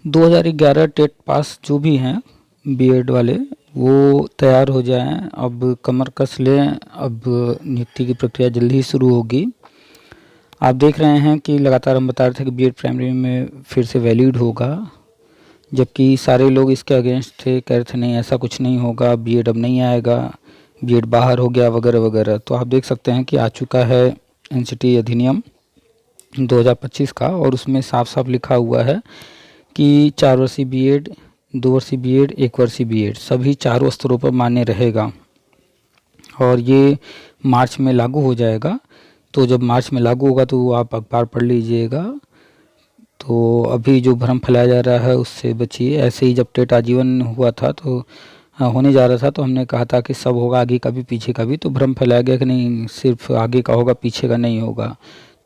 2011 TET pass जो भी हैं बीएड वाले वो तैयार हो जाएं। अब कमर कस लें, अब नियुक्ति की प्रक्रिया जल्दी ही शुरू होगी। आप देख रहे हैं कि लगातार हम बता रहे थे कि बीएड प्राइमरी में फिर से वैलिड होगा, जबकि सारे लोग इसके अगेंस्ट थे, कह रहे थे नहीं ऐसा कुछ नहीं होगा, बीएड अब नहीं आएगा, बीएड बाहर हो गया वगैरह वगैरह। तो आप देख सकते हैं कि आ चुका है एनसीटी अधिनियम 2025 का, और उसमें साफ साफ लिखा हुआ है कि 4 वर्षीय बीएड, 2 वर्षीय बीएड, 1 वर्षीय बीएड सभी चारों स्तरों पर मान्य रहेगा, और ये मार्च में लागू हो जाएगा। तो जब मार्च में लागू होगा तो आप अखबार पढ़ लीजिएगा। तो अभी जो भ्रम फैलाया जा रहा है उससे बचिए। ऐसे ही जब टेट आजीवन हुआ था तो होने जा रहा था तो हमने कहा था कि सब होगा, आगे का भी पीछे का भी, तो भ्रम फैलाया गया कि नहीं सिर्फ आगे का होगा पीछे का नहीं होगा।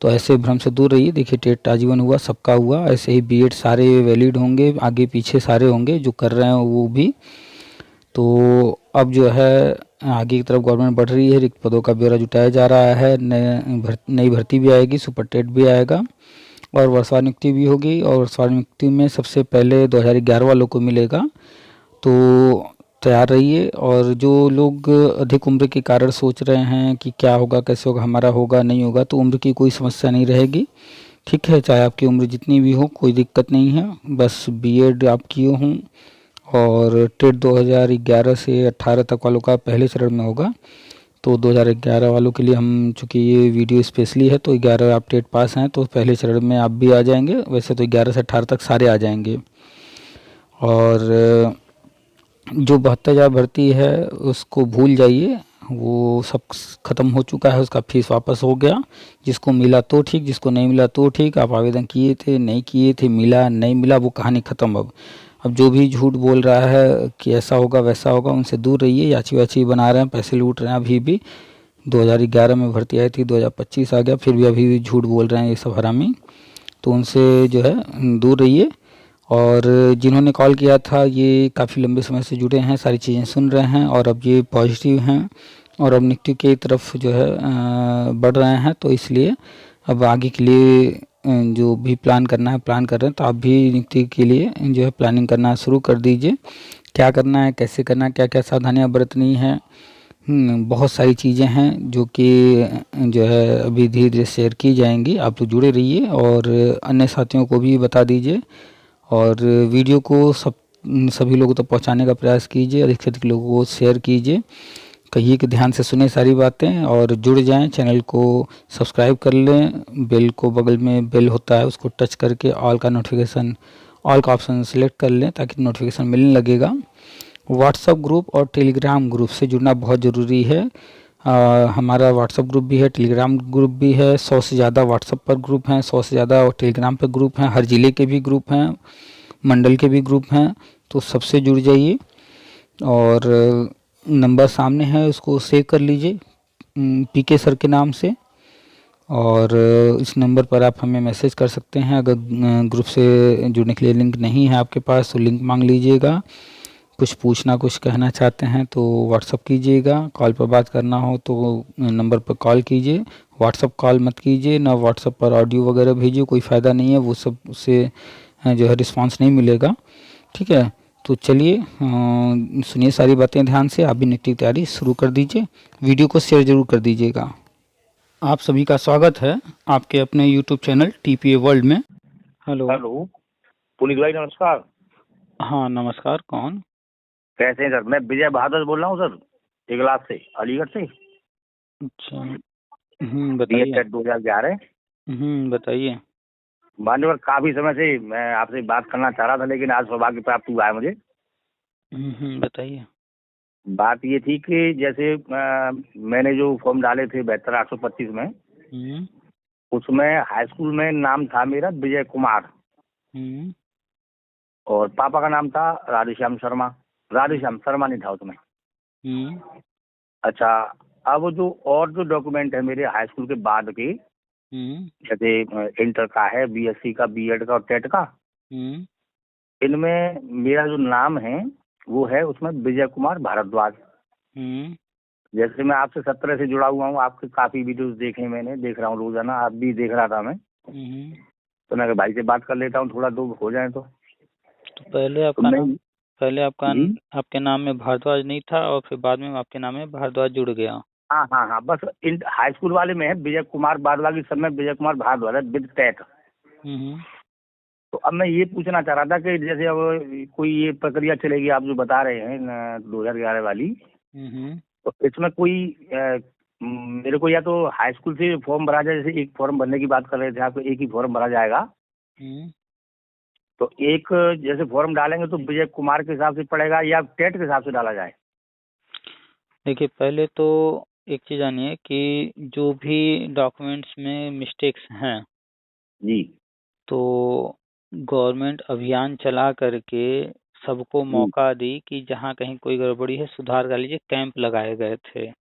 तो ऐसे भ्रम से दूर रहिए। देखिए टेट आजीवन हुआ, सबका हुआ, ऐसे ही बीएड सारे वैलिड होंगे, आगे पीछे सारे होंगे, जो कर रहे हैं वो भी। तो अब जो है आगे की तरफ गवर्नमेंट बढ़ रही है, रिक्त पदों का ब्यौरा जुटाया जा रहा है, नई भर्ती भी आएगी, सुपर टेट भी आएगा, और वर्षवार नियुक्ति भी होगी। और वर्षवार नियुक्ति में सबसे पहले 2011 वालों को मिलेगा। तो तैयार रहिए। और जो लोग अधिक उम्र के कारण सोच रहे हैं कि क्या होगा, कैसे होगा, हमारा होगा नहीं होगा, तो उम्र की कोई समस्या नहीं रहेगी, ठीक है। चाहे आपकी उम्र जितनी भी हो कोई दिक्कत नहीं है, बस बीएड आप किए हों। और टेट 2011 से 18 तक वालों का पहले चरण में होगा। तो 2011 वालों के लिए हम, चूँकि ये वीडियो स्पेशली है, तो 11 आप टेट पास हैं तो पहले चरण में आप भी आ जाएंगे। वैसे तो 11 से 18 तक सारे आ जाएंगे। और जो 72,000 भर्ती है उसको भूल जाइए, वो सब ख़त्म हो चुका है, उसका फीस वापस हो गया। जिसको मिला तो ठीक, जिसको नहीं मिला तो ठीक। आप आवेदन किए थे, नहीं किए थे, मिला नहीं मिला, वो कहानी ख़त्म। अब जो भी झूठ बोल रहा है कि ऐसा होगा वैसा होगा, उनसे दूर रहिए। याची वाची बना रहे हैं, पैसे लूट रहे हैं। अभी भी 2011 में भर्ती आई थी, 2025 आ गया, फिर भी अभी भी झूठ बोल रहे हैं ये सब हरामी। तो उनसे जो है दूर रहिए। और जिन्होंने कॉल किया था ये काफ़ी लंबे समय से जुड़े हैं, सारी चीज़ें सुन रहे हैं, और अब ये पॉजिटिव हैं और अब नियुक्ति की तरफ जो है बढ़ रहे हैं। तो इसलिए अब आगे के लिए जो भी प्लान करना है प्लान कर रहे हैं। तो आप भी नियुक्ति के लिए जो है प्लानिंग करना शुरू कर दीजिए। क्या करना है, कैसे करना है, क्या क्या सावधानियाँ बरतनी है, बहुत सारी चीज़ें हैं जो कि जो है अभी धीरे धीरे शेयर की जाएंगी। आप तो जुड़े रहिए और अन्य साथियों को भी बता दीजिए, और वीडियो को सभी लोगों तक पहुंचाने का प्रयास कीजिए, अधिक से अधिक लोगों को शेयर कीजिए। कहिए कि ध्यान से सुने सारी बातें और जुड़ जाएं। चैनल को सब्सक्राइब कर लें, बेल को बगल में बेल होता है उसको टच करके ऑल का ऑप्शन सेलेक्ट कर लें ताकि नोटिफिकेशन मिलने लगेगा। व्हाट्सएप ग्रुप और टेलीग्राम ग्रुप से जुड़ना बहुत ज़रूरी है। हमारा व्हाट्सएप ग्रुप भी है, टेलीग्राम ग्रुप भी है। 100 से ज़्यादा व्हाट्सएप पर ग्रुप हैं, 100 से ज़्यादा टेलीग्राम पर ग्रुप हैं, हर ज़िले के भी ग्रुप हैं, मंडल के भी ग्रुप हैं। तो सबसे जुड़ जाइए। और नंबर सामने है, उसको सेव कर लीजिए पीके सर के नाम से। और इस नंबर पर आप हमें मैसेज कर सकते हैं। अगर ग्रुप से जुड़ने के लिए लिंक नहीं है आपके पास तो लिंक मांग लीजिएगा। कुछ पूछना, कुछ कहना चाहते हैं तो व्हाट्सअप कीजिएगा। कॉल पर बात करना हो तो नंबर पर कॉल कीजिए, व्हाट्सअप कॉल मत कीजिए। ना व्हाट्सअप पर ऑडियो वगैरह भेजिए, कोई फ़ायदा नहीं है, वो सब उससे जो है रिस्पांस नहीं मिलेगा, ठीक है। तो चलिए सुनिए सारी बातें ध्यान से। आप भी नियुक्ति की तैयारी शुरू कर दीजिए। वीडियो को शेयर ज़रूर कर दीजिएगा। आप सभी का स्वागत है आपके अपने यूट्यूब चैनल टीपीए वर्ल्ड में। हेलो। हेलो पुनीत भाई, नमस्कार। हाँ नमस्कार, कौन? कैसे हैं सर? मैं विजय बहादुर बोल रहा हूँ सर, इगलास से, अलीगढ़ से। अच्छा, बताइए। BEd 2011। बताइए। मान्यवर, काफी समय से मैं आपसे बात करना चाह रहा था, लेकिन आज सौभाग्य प्राप्त हुआ है मुझे। बताइए। बात ये थी कि जैसे मैंने जो फॉर्म डाले थे 72,825 में, उसमें हाई स्कूल में नाम था मेरा विजय कुमार, और पापा का नाम था राधेश्याम शर्मा। राधेश्याम शर्मा नहीं था उसमें। अच्छा, अब जो और जो डॉक्यूमेंट है मेरे हाई स्कूल के बाद के, जैसे इंटर का है, BSc का, BEd का और टेट का, इनमें मेरा जो नाम है वो है उसमें विजय कुमार भारद्वाज। जैसे मैं आपसे 17 से जुड़ा हुआ हूँ, आपके काफी वीडियोस देखे मैंने, देख रहा हूँ रोजाना, आप भी देख रहा था मैं। तो मैं भाई से बात कर लेता हूँ, थोड़ा दो हो जाए तो। पहले तो आपका मैं। नाम पहले आपका जी। आपके नाम में भारद्वाज नहीं था और फिर बाद में आपके नाम में भारद्वाज जुड़ गया। हाँ हाँ हाँ, बस हाई स्कूल वाले में है विजय कुमार भारद्वाज, इस समय विजय कुमार भारद्वाज है विद टैट। हम्म। तो अब मैं ये पूछना चाह रहा था कि जैसे अब कोई ये प्रक्रिया चलेगी आप जो बता रहे हैं 2011 वाली, हम्म। तो इसमें कोई मेरे को या तो हाई स्कूल से फॉर्म भरा जाए, जैसे एक फॉर्म भरने की बात कर रहे थे आप, एक ही फॉर्म भरा जाएगा। हम्म। तो एक जैसे फॉर्म डालेंगे तो विजय कुमार के हिसाब से पड़ेगा या टेट के हिसाब से डाला जाए? देखिए, पहले तो एक चीज़ जानिए कि जो भी डॉक्यूमेंट्स में मिस्टेक्स हैं, जी तो गवर्नमेंट अभियान चला करके सबको जी। मौका दी कि जहाँ कहीं कोई गड़बड़ी है सुधार कर लीजिए, कैंप लगाए गए थे।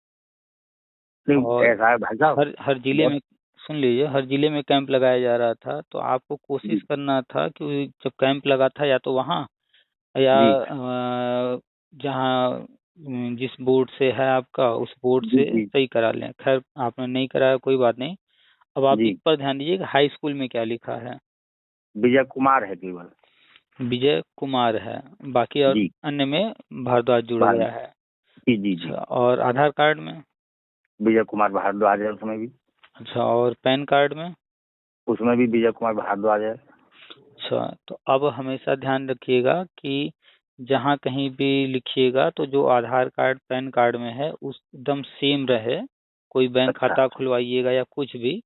नहीं और ऐसा है भाई साहब। हर हर जिले बहुत। में, सुन लीजिए, हर जिले में कैंप लगाया जा रहा था, तो आपको जी कोशिश करना था कि जब कैंप लगा था या तो वहाँ या जी जहाँ जिस बोर्ड से है आपका उस बोर्ड जी से जी सही करा लें। खैर, आपने नहीं कराया, कोई बात नहीं। अब आप जी। एक पर ध्यान दीजिए कि हाई स्कूल में क्या लिखा है। विजय कुमार है केवल। विजय कुमार है, बाकी और जी। अन्य में भारद्वाज जुड़ भारत। गया है। जी जी जी। अच्छा, और आधार कार्ड में? विजय कुमार भारद्वाज है उसमें भी। अच्छा, और पैन कार्ड में? उसमें भी विजय कुमार भारद्वाज है। अच्छा, तो अब हमेशा ध्यान रखिएगा कि जहाँ कहीं भी लिखिएगा तो जो आधार कार्ड पैन कार्ड में है उस एकदम सेम रहे। कोई बैंक अच्छा, खाता खुलवाइएगा या कुछ भी।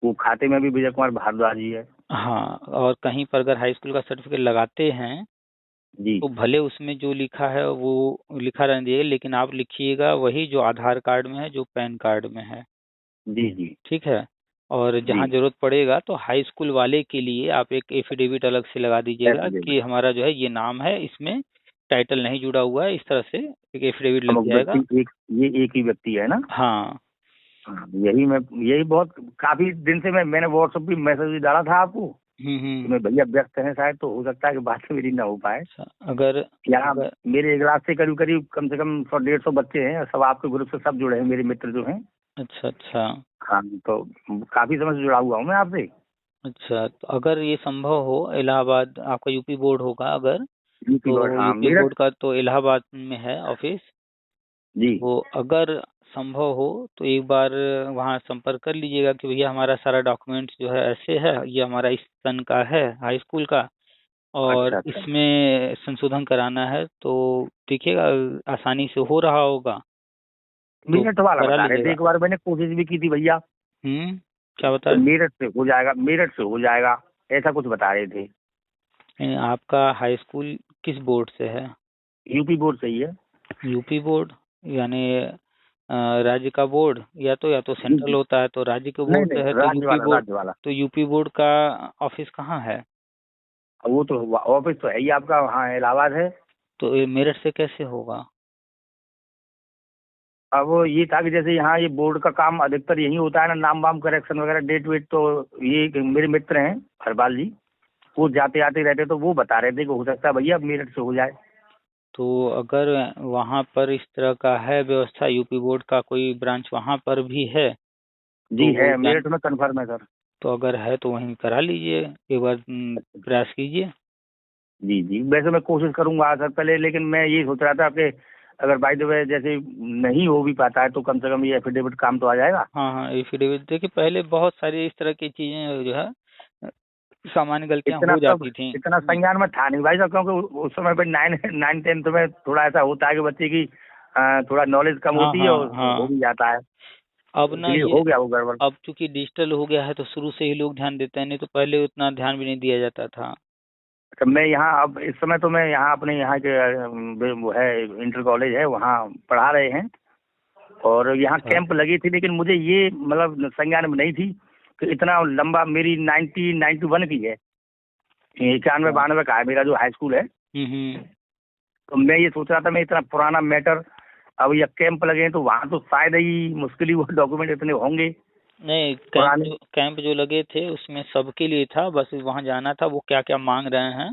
वो खाते में भी विजय कुमार भारद्वाज ही है। हाँ, और कहीं पर अगर हाई स्कूल का सर्टिफिकेट लगाते हैं जी तो भले उसमें जो लिखा है वो लिखा रहने दीजिएगा, लेकिन आप लिखिएगा वही जो आधार कार्ड में है, जो पैन कार्ड में है। जी जी ठीक है। और जी। जहाँ जरूरत पड़ेगा तो हाई स्कूल वाले के लिए आप एक एफिडेविट अलग से लगा दीजिएगा एफिडेविट। कि हमारा जो है ये नाम है, इसमें टाइटल नहीं जुड़ा हुआ है, इस तरह से एक एफिडेविट हम लग जाएगा। व्यक्ति एक, ये एक ही व्यक्ति है ना? हाँ। हाँ, यही बहुत काफी दिन से मैंने व्हाट्सएप पे मैसेज भी डाला था आपको कि हम्म। मैं भैया व्यस्त हैं शायद, तो हो सकता है कि बात मेरी ना हो पाए। अच्छा, अगर यहाँ अगर मेरे एक क्लास से करीब करीब कम से कम 100-150 बच्चे हैं, सब आपके ग्रुप से सब जुड़े हैं, मेरे मित्र जो हैं। अच्छा अच्छा हाँ, तो काफी समय से जुड़ा हुआ हूँ मैं आपसे। अच्छा, तो अगर ये संभव हो, इलाहाबाद आपका यूपी बोर्ड होगा अगर, यूपी बोर्ड, तो हाँ यूपी मेरठ। बोर्ड का तो इलाहाबाद में है ऑफिस। जी तो अगर संभव हो तो एक बार वहाँ संपर्क कर लीजिएगा कि भैया हमारा सारा डॉक्यूमेंट्स जो है ऐसे है, ये हमारा इस सन का है हाई स्कूल का, अच्छा और अच्छा। इसमें संशोधन कराना है, तो देखिएगा आसानी से हो रहा होगा तो मेरठ वाला करा बता रहे थे, लीजिएगा। एक बार मैंने कोशिश भी की थी भैया, क्या बता तो रहे मेरठ से हो जाएगा, मेरठ से हो जाएगा, ऐसा कुछ बता रहे थे। हैं? आपका हाई स्कूल किस बोर्ड से है? यूपी बोर्ड सही है। यूपी बोर्ड, यानी राज्य का बोर्ड, या तो जी सेंट्रल जी। होता है, तो राज्य के नहीं बोर्ड से है नहीं, तो राज्य यूपी वाला बोर्ड। राज्य वाला। तो यूपी बोर्ड का ऑफिस कहाँ है? अब वो तो ऑफिस तो है ही आपका, वहाँ इलाहाबाद है। तो ये मेरठ से कैसे होगा? अब वो ये था कि जैसे यहाँ ये बोर्ड का काम अधिकतर यही होता है ना, नाम वाम करेक्शन वगैरह, डेट वेट, तो ये मेरे मित्र हैं हरपाल जी, वो जाते आते रहते, तो वो बता रहे थे कि हो सकता है भैया मेरठ से हो जाए। तो अगर वहाँ पर इस तरह का है व्यवस्था, यूपी बोर्ड का कोई ब्रांच वहाँ पर भी है, जी तो है, वो जान मेरठ में कन्फर्म है सर। तो अगर है तो वहीं करा लीजिए, एक बार प्रयास कीजिए। जी जी, वैसे मैं कोशिश करूंगा सर पहले, लेकिन मैं ये सोच रहा था कि अगर बाय द वे जैसे नहीं हो भी पाता है तो कम से कम ये एफिडेविट काम तो आ जाएगा। हाँ हाँ, एफिडेविट देखिए, पहले बहुत सारी इस तरह की चीज़ें जो है सामान्य गलतियाँ इतना हो सब जाती थी। इतना संज्ञान में था नहीं भाई साहब, क्योंकि उस समय पे 9 9 10 में थोड़ा ऐसा होता है कि बच्चे की थोड़ा नॉलेज कम हाँ होती है हाँ और हो हाँ। भी जाता है, अब तो ना इसलिए ये हो गया वो गड़बड़। अब चूंकि डिजिटल हो गया है तो शुरू से ही लोग ध्यान देते हैं, नहीं तो पहले उतना ध्यान भी नहीं दिया जाता था। तो मैं यहाँ अब इस समय तो मैं यहाँ अपने यहाँ के वो है इंटर कॉलेज है, वहाँ पढ़ा रहे हैं, और यहाँ अच्छा कैंप लगी थी, लेकिन मुझे ये मतलब संज्ञान में नहीं थी कि इतना लंबा, मेरी 91 की है, 91 अच्छा। 92 का है मेरा जो हाई स्कूल है। हम्म। तो मैं ये सोच रहा था, मैं इतना पुराना मैटर, अब ये कैंप लगे हैं तो वहाँ तो शायद ही मुश्किल ही वो डॉक्यूमेंट इतने होंगे नहीं, पुराने। कैंप जो लगे थे उसमें सबके लिए था, बस वहाँ जाना था वो क्या क्या मांग रहे हैं।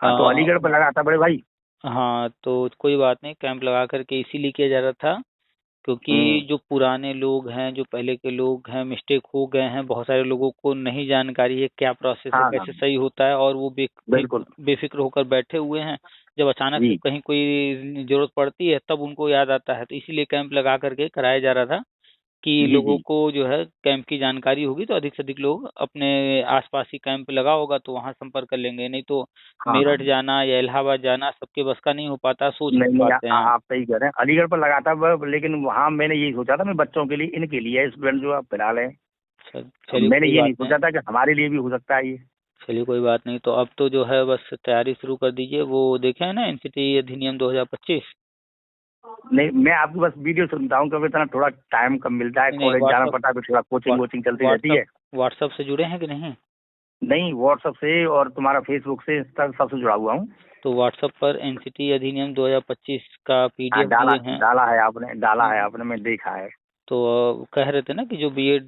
हाँ, तो अलीगढ़ पर वो लगा था बड़े भाई। हाँ, तो कोई बात नहीं, कैंप लगा करके इसीलिए किया जा रहा था क्योंकि जो पुराने लोग हैं, जो पहले के लोग हैं, मिस्टेक हो गए हैं, बहुत सारे लोगों को नहीं जानकारी है क्या प्रोसेस है, हाँ हाँ कैसे सही होता है, और वो बिल्कुल बेफिक्र होकर बैठे हुए हैं। जब अचानक से जी कहीं कोई जरूरत पड़ती है तब उनको याद आता है, तो इसीलिए कैंप लगा करके कराया जा रहा था कि जी लोगों जी को जो है कैंप की जानकारी होगी तो अधिक से अधिक लोग अपने आसपास ही कैंप लगा होगा तो वहां संपर्क कर लेंगे। नहीं तो हाँ हाँ मेरठ जाना या इलाहाबाद जाना सबके बस का नहीं हो पाता, सोच नहीं नहीं नहीं पाते हैं। आप सही कह रहे हैं, अलीगढ़ पर लगा था लेकिन वहाँ मैंने यही सोचा था मैं बच्चों के लिए, इनके लिए स्टूडेंट जो आप फिलहाल हैं। अब चलिए मैंने कोई ये बात नहीं नहीं। सोचा था कि हमारे लिए भी हो सकता है ये। चलिए कोई बात नहीं, तो अब तो जो है बस तैयारी शुरू कर दीजिए। वो देखे हैं ना एनसीटी अधिनियम 2025? नहीं मैं आपकी बस वीडियो सुनता हूँ क्योंकि इतना थोड़ा टाइम कम मिलता है, नहीं नहीं, कॉलेज जाना पड़ता है, फिर थोड़ा कोचिंग वोचिंग चलती रहती व्हाट्सअप है। व्हाट्सअप से जुड़े हैं कि नहीं? नहीं व्हाट्सएप से और तुम्हारा फेसबुक से इंस्टा सबसे जुड़ा हुआ हूँ। तो व्हाट्सएप पर एनसीटी अधिनियम 2025 का हाँ पीडीएफ डाला दिए हैं। डाला है हम्म, आपने, मैं देखा है। तो कह रहे थे ना कि जो बीएड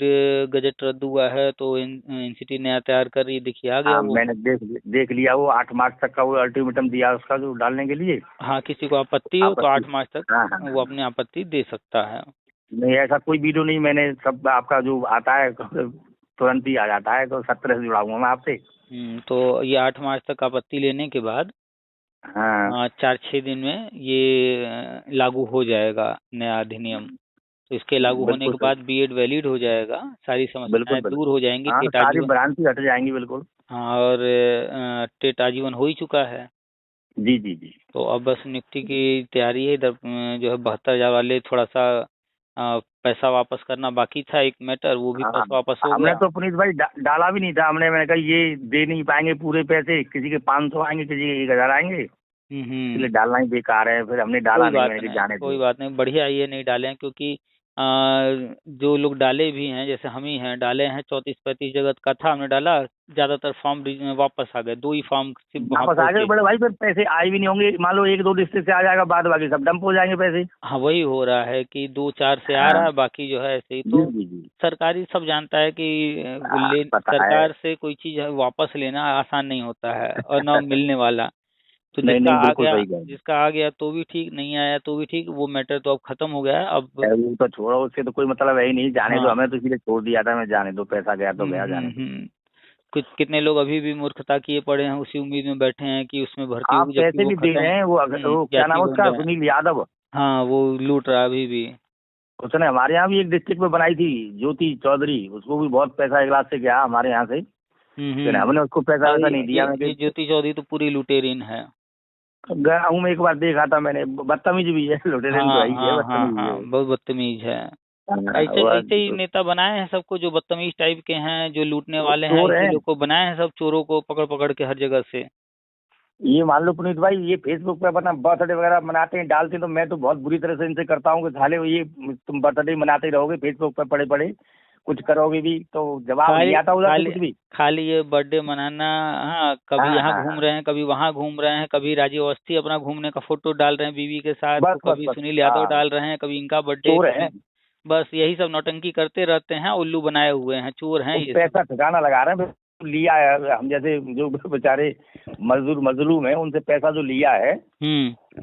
गजट रद्द हुआ है तो एनसीटी नया तैयार कर रही, देखिए आ गया हाँ वो। मैंने देख लिया, वो 8 मार्च तक का वो अल्टीमेटम दिया उसका जो डालने के लिए। हाँ, किसी को आपत्ति हो तो आपत्ति 8 मार्च तक हाँ हाँ वो हाँ। अपनी आपत्ति दे सकता है। नहीं ऐसा कोई वीडियो नहीं, मैंने सब आपका जो आता है तुरंत ही आ जाता है, तो 17 से जुड़ा हुआ मैं आपसे। तो ये 8 मार्च तक आपत्ति लेने के बाद हाँ 4-6 दिन में ये लागू हो जाएगा नया अधिनियम। तो इसके लागू होने बिल्कुल के सही, बाद बीएड वैलिड हो जाएगा, सारी बिल्कुल समस्याएं बिल्कुल। दूर हो जाएंगी, हाँ टेट सारी आजीवन। भ्रांति हट जाएंगी बिल्कुल। हाँ, और टेट आजीवन हो ही चुका है। जी जी जी तो अब बस नियुक्ति की तैयारी है। इधर जो है 72,000 वाले थोड़ा सा पैसा वापस करना बाकी था, एक मैटर, वो भी हाँ। पैसा वापस हो हमने गया। तो पुनीत भाई डाला भी नहीं था, मैंने कहा ये दे नहीं पाएंगे पूरे पैसे, किसी के 500 आएंगे, किसी के 1,000 आएंगे, हम्म। इसलिए डालना ही बेकार है, फिर हमने डाला कोई नहीं, बात मैंने कहा नहीं, जाने कोई दो। बात नहीं, बढ़िया ये नहीं डाले हैं क्योंकि आ, जो लोग डाले भी हैं, जैसे हम ही हैं, डाले हैं 34-35 जगह का था, हमने डाला, ज्यादातर फॉर्म वापस आ गए, 2 ही फॉर्म सिर्फ वहां वापस आ गए पहुंचे। बड़े भाई, फिर पैसे आए भी नहीं होंगे, मान लो 1-2 डिस्ट्रिक्ट से आ जाएगा, बाद बाकी सब डंप हो जाएंगे पैसे। हाँ, वही हो रहा है कि 2-4 से आ हाँ रहा है, बाकी जो है ऐसे ही। जी तो जी जी सरकारी सब जानता है कि पता है। सरकार से कोई चीज है वापस लेना आसान नहीं होता है और ना मिलने वाला। तो नहीं नहीं बिल्कुल सही कह रहे जिसका आ गया तो भी ठीक, नहीं आया तो भी ठीक, वो मैटर तो अब खत्म हो गया है अब। हैं। वो तो छोड़ो, उससे तो कोई मतलब है ही नहीं, जाने दो, हाँ। हमें तो इसीलिए छोड़ दिया था, मैं जाने दो, पैसा गया तो गया, जाने दो। कुछ कितने लोग अभी भी मूर्खता किए पड़े हैं, उसी उम्मीद में बैठे हैं कि उसमें भर्ती आप होगी, जबकि पैसे वो भी दे खत्म। रहे हैं, वो क्या नाम जाति है ढूंढ उसका, रहे हैं। सुनील यादव। हाँ, वो लूट रहा है अभी भी। उसने हमारे यहाँ भी एक डिस्ट्रिक्ट में बनाई थी, ज्योति चौधरी, उसको भी बहुत पैसा 1 लाख से गया हमारे यहाँ से, लेकिन हमने उसको पैसा और वैसा नहीं दिया। मैं ये ज्योति चौधरी तो पूरी लुटेरीन है। गया हूँ, मैं एक बार देखा था मैंने, बदतमीज भी है, लुटेरन तो हाँ है ही है, हाँ हाँ बदतमीज भी है हाँ, वो। बहुत बदतमीज है। हाँ, ऐसे ऐसे ही वो नेता बनाए हैं सबको, जो बदतमीज टाइप के हैं, जो लूटने वो वाले हैं, चोर ऐसे है। लोग को बनाए हैं, सब चोरों को पकड़ पकड़ के हर जगह से। ये मान लो पुनीत भाई, ये फेसबुक पे अपना बर्थडे वगैरह मनाते हैं, डालते हैं, तो मैं तो बहुत बुरी तरह से इनसे करता हूँ कि साले ये तुम बर्थडे मनाते ही रहोगे फेसबुक पे पड़े पड़े, कुछ करोगे भी तो जवाब नहीं खाली आता उधर से खाली कुछ भी। खाली ये बर्थडे मनाना। हाँ, कभी हाँ यहाँ हाँ घूम हाँ रहे हैं, कभी वहाँ घूम रहे हैं, कभी राजीव अवस्थी अपना घूमने का फोटो डाल रहे हैं बीवी के साथ, बस तो बस कभी बस सुनील यादव हाँ, डाल रहे हैं, कभी इनका बर्थडे, चोर है। कभी। बस यही सब नौटंकी करते रहते हैं, उल्लू बनाए हुए हैं, चोर हैं वो ये सब। पैसा ठिकाना लगा रहे हैं, लिया है, हम जैसे जो बेचारे मजदूर मजलूम है, उनसे पैसा जो लिया है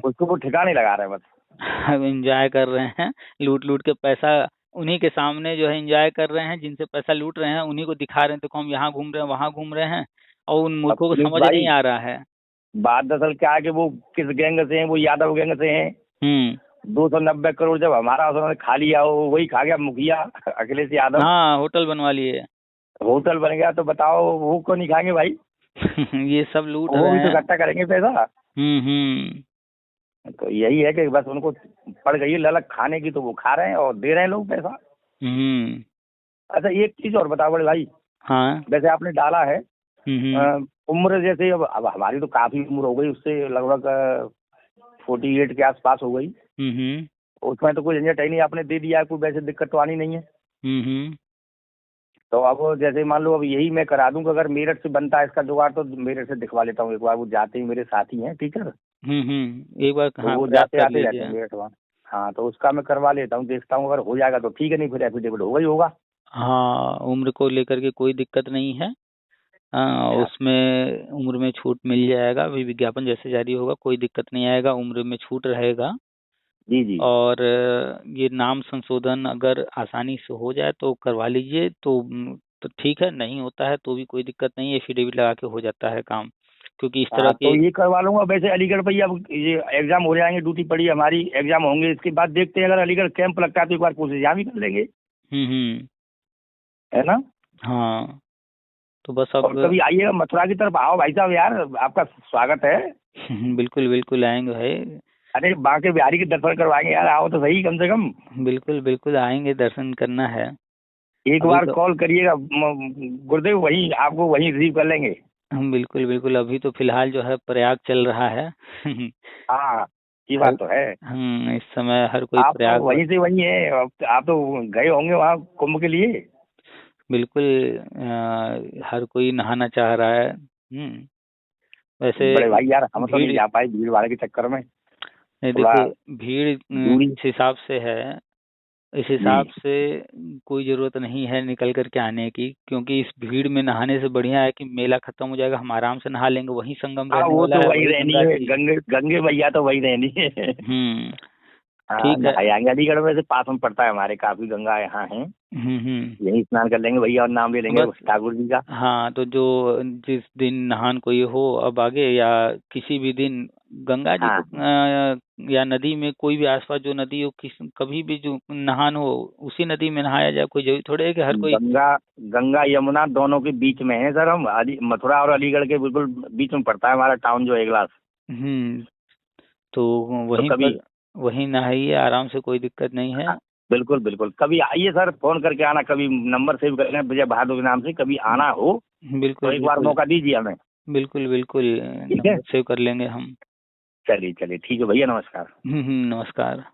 उसको वो ठिकाने लगा रहे हैं बस। एंजॉय कर रहे हैं, लूट लूट के पैसा। उन्हीं के सामने जो है एंजॉय कर रहे हैं, जिनसे पैसा लूट रहे हैं उन्हीं को दिखा रहे हैं, देखो हम यहाँ घूम रहे हैं, वहाँ घूम रहे हैं, और उन अब मूर्खों को पुनीत समझ नहीं भाई, आ रहा है। बात दरअसल क्या है कि वो किस गैंग से हैं, वो यादव गैंग से हैं। हम्म। 290 करोड़ जब हमारा उन्होंने खा लिया, वो वही खा गया मुखिया अखिलेश यादव, हाँ, होटल बनवा लिए। होटल बन गया, तो बताओ वो क्यों नहीं खाएंगे भाई। ये सब लूट वो रहे भी तो हैं। इकट्ठा करेंगे पैसा। हम्म। तो यही है कि बस उनको पड़ गई है ललक खाने की, तो वो खा रहे हैं और दे रहे हैं लोग पैसा। हम्म। अच्छा एक चीज और बताओ बड़े भाई, हाँ। वैसे आपने डाला है, हम्म। उम्र जैसे अब हमारी तो काफी उम्र हो गई, उससे लगभग 48 के आसपास हो गई, हम्म। उसमें तो कोई झंझट है नहीं, आपने दे दिया है, कोई वैसे दिक्कत तो आनी नहीं है। हम्म। तो अब जैसे मान लो अब यही मैं करा दूं कि अगर मेरठ से बनता है इसका जुगाड़, तो मेरठ से दिखवा लेता हूँ एक बार, वो जाते ही मेरे साथी हैं टीचर, एक बार तो हाँ वो प्रयास जाते कर आते रहते लीजिए। हैं मेरठ वहाँ। हाँ तो उसका मैं करवा लेता हूँ, देखता हूँ अगर हो जाएगा तो ठीक है, नहीं फिर एफिडेविट होगा ही होगा। हाँ, उम्र को लेकर के कोई दिक्कत नहीं है। हाँ, अच्छा उसमें उम्र में छूट मिल जाएगा, अभी विज्ञापन जैसे जारी होगा कोई दिक्कत नहीं आएगा, उम्र में छूट रहेगा। जी जी। और ये नाम संशोधन अगर आसानी से हो जाए तो करवा लीजिए, तो ठीक है, नहीं होता है तो भी कोई दिक्कत नहीं है, एफिडेविट लगा के हो जाता है काम, क्योंकि इस तरह हाँ के। तो ये करवा लूंगा। वैसे अलीगढ़ पे अब ये एग्जाम हो जाएंगे, ड्यूटी पड़ी है हमारी, एग्जाम होंगे, इसके बाद देखते हैं, अगर अलीगढ़ कैंप लगता है तो एक बार कोशिश यहाँ भी कर लेंगे, हम्म। है ना। हाँ, तो बस और अब कभी आइएगा मथुरा की तरफ, आओ भाई साहब यार, आपका स्वागत है। बिल्कुल बिल्कुल आएंगे भाई। अरे बांके बिहारी के दर्शन करवाएंगे यार, आओ तो सही कम से कम। बिल्कुल बिल्कुल आएंगे, दर्शन करना है। एक अभी बार तो कॉल करिएगा, गुरुदेव वहीं आपको वहीं रिसीव कर लेंगे। हम बिल्कुल बिल्कुल, अभी तो फिलहाल जो है प्रयाग चल रहा है हाँ ये हर बात तो है। इस समय हर कोई आप तो प्रयाग वहीं से वहीं है, आप तो गए होंगे वहाँ कुंभ के लिए। बिल्कुल हर कोई नहाना चाह रहा है। वैसे बड़े भाई यार, हम तो नहीं भीड़, जा पाए भीड़ भाड़ के चक्कर में, नहीं थोड़ा देखिए, भीड़ दूरी। जिस हिसाब से है, इस जी। हिसाब से कोई जरूरत नहीं है निकल करके आने की, क्योंकि इस भीड़ में नहाने से बढ़िया है कि मेला खत्म हो जाएगा, हम आराम से नहा लेंगे, वहीं संगम हाँ रहने वो वाला तो है, वही वही रहनी गंगा है, जी। गंगे गंगे भैया तो वही रहनी है। हम्म। हाँ ठीक है। नहाएंगे, अलीगढ़ में से पास में पड़ता है हमारे, काफी गंगा यहाँ है, हम्म। यहीं स्नान कर लेंगे भैया और नाम ले लेंगे बस ठाकुर जी का। हाँ, तो जो जिस दिन नहान कोई हो अब आगे, या किसी भी दिन गंगा जी हाँ या नदी में, कोई भी आसपास जो नदी हो, कभी भी जो नहान हो उसी नदी में नहाया जाए, कोई जरूरी थोड़े है कि हर कोई। गंगा, गंगा यमुना दोनों के बीच में है सर, हम मथुरा और अलीगढ़ के बिल्कुल बीच में पड़ता है हमारा टाउन जो है ग्लास। हम्म। तो तो वहीं कभी, पर वहीं नहाइए आराम से, कोई दिक्कत नहीं है। हाँ, बिल्कुल बिल्कुल, कभी आइए सर, फोन करके आना, कभी नंबर सेव कर लेना विजय बहादुर के नाम से, कभी आना हो तो बिल्कुल एक बार बिल्कुल। मौका दीजिए हमें। बिल्कुल बिल्कुल, ठीक है, नंबर सेव कर लेंगे हम। चलिए चलिए ठीक है भैया, नमस्कार। नमस्कार।